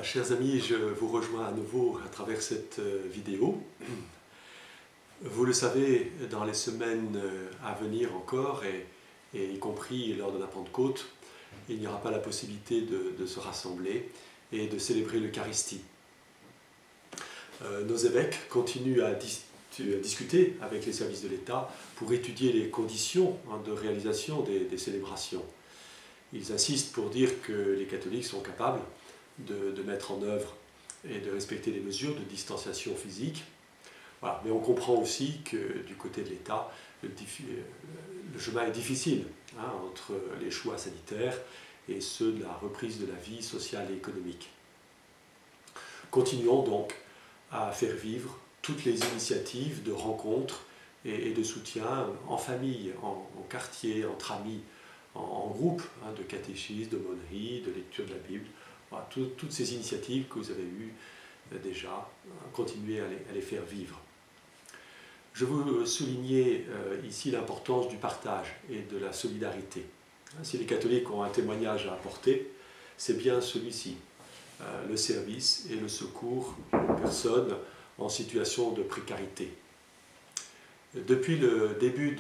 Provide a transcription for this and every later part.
Chers amis, je vous rejoins à nouveau à travers cette vidéo. Vous le savez, dans les semaines à venir encore, et y compris lors de la Pentecôte, il n'y aura pas la possibilité de se rassembler et de célébrer l'Eucharistie. Nos évêques continuent à discuter avec les services de l'État pour étudier les conditions de réalisation des célébrations. Ils insistent pour dire que les catholiques sont capables de mettre en œuvre et de respecter les mesures de distanciation physique. Voilà. Mais on comprend aussi que du côté de l'État, le chemin est difficile entre les choix sanitaires et ceux de la reprise de la vie sociale et économique. Continuons donc à faire vivre toutes les initiatives de rencontres et de soutien en famille, en quartier, entre amis, en groupe, de catéchisme, d'aumônerie, de lecture de la Bible. Voilà, toutes ces initiatives que vous avez eues déjà, continuez à les faire vivre. Je veux souligner ici l'importance du partage et de la solidarité. Si les catholiques ont un témoignage à apporter, c'est bien celui-ci, le service et le secours aux personnes en situation de précarité. Depuis le début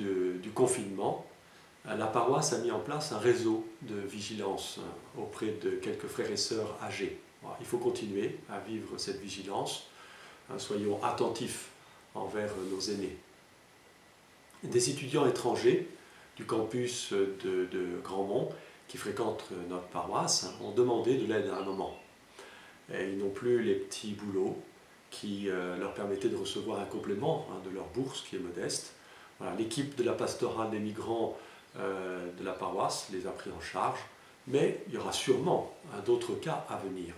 du confinement, la paroisse a mis en place un réseau de vigilance auprès de quelques frères et sœurs âgés. Voilà, il faut continuer à vivre cette vigilance. Soyons attentifs envers nos aînés. Des étudiants étrangers du campus de Grandmont qui fréquentent notre paroisse ont demandé de l'aide à un moment. Et ils n'ont plus les petits boulots qui leur permettaient de recevoir un complément de leur bourse qui est modeste. Voilà, l'équipe de la pastorale des migrants de la paroisse les a pris en charge, mais il y aura sûrement d'autres cas à venir.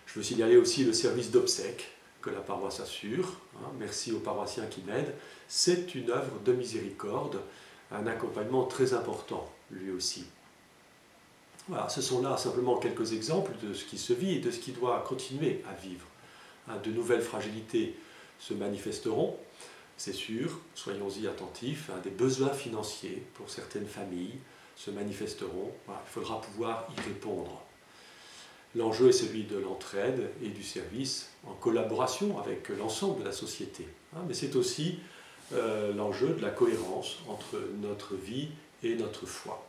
Je veux signaler aussi le service d'obsèques que la paroisse assure. Merci aux paroissiens qui m'aident. C'est une œuvre de miséricorde, un accompagnement très important, lui aussi. Voilà, ce sont là simplement quelques exemples de ce qui se vit et de ce qui doit continuer à vivre. De nouvelles fragilités se manifesteront, c'est sûr, soyons-y attentifs. Des besoins financiers pour certaines familles se manifesteront. Voilà, il faudra pouvoir y répondre. L'enjeu est celui de l'entraide et du service en collaboration avec l'ensemble de la société. Mais c'est aussi l'enjeu de la cohérence entre notre vie et notre foi.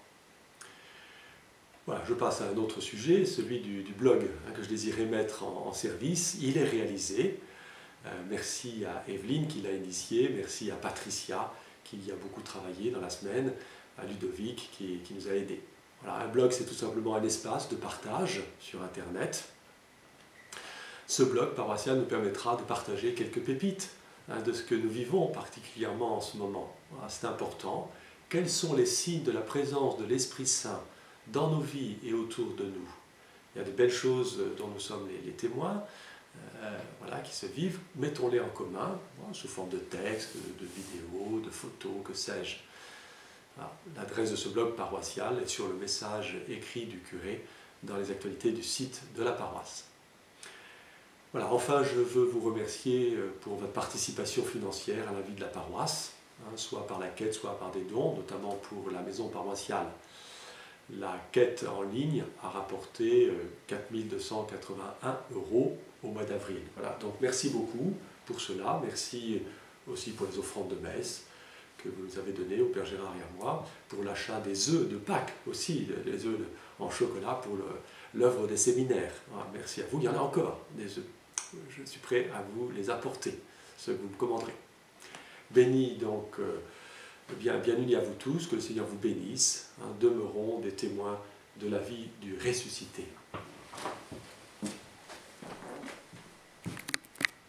Voilà, je passe à un autre sujet, celui du blog que je désirais mettre en service. Il est réalisé. Merci à Evelyne qui l'a initié, merci à Patricia qui y a beaucoup travaillé dans la semaine, à Ludovic qui nous a aidés. Voilà, un blog, c'est tout simplement un espace de partage sur Internet. Ce blog paroissial nous permettra de partager quelques pépites de ce que nous vivons particulièrement en ce moment. Voilà, c'est important. Quels sont les signes de la présence de l'Esprit Saint dans nos vies et autour de nous? Il y a de belles choses dont nous sommes les témoins, voilà, qui se vivent. Mettons-les en commun, sous forme de textes, de vidéos, de photos, que sais-je. L'adresse de ce blog paroissial est sur le message écrit du curé dans les actualités du site de la paroisse. Voilà, enfin, je veux vous remercier pour votre participation financière à la vie de la paroisse, soit par la quête, soit par des dons, notamment pour la maison paroissiale. La quête en ligne a rapporté 4 281 € au mois d'avril. Voilà, donc merci beaucoup pour cela, merci aussi pour les offrandes de messe que vous nous avez données au Père Gérard et à moi, pour l'achat des œufs de Pâques aussi, les œufs en chocolat pour l'œuvre des séminaires. Voilà, merci à vous, il y en a encore des œufs. Je suis prêt à vous les apporter, ceux que vous me commanderez. Béni donc, bien unis à vous tous, que le Seigneur vous bénisse, demeurons des témoins de la vie du ressuscité.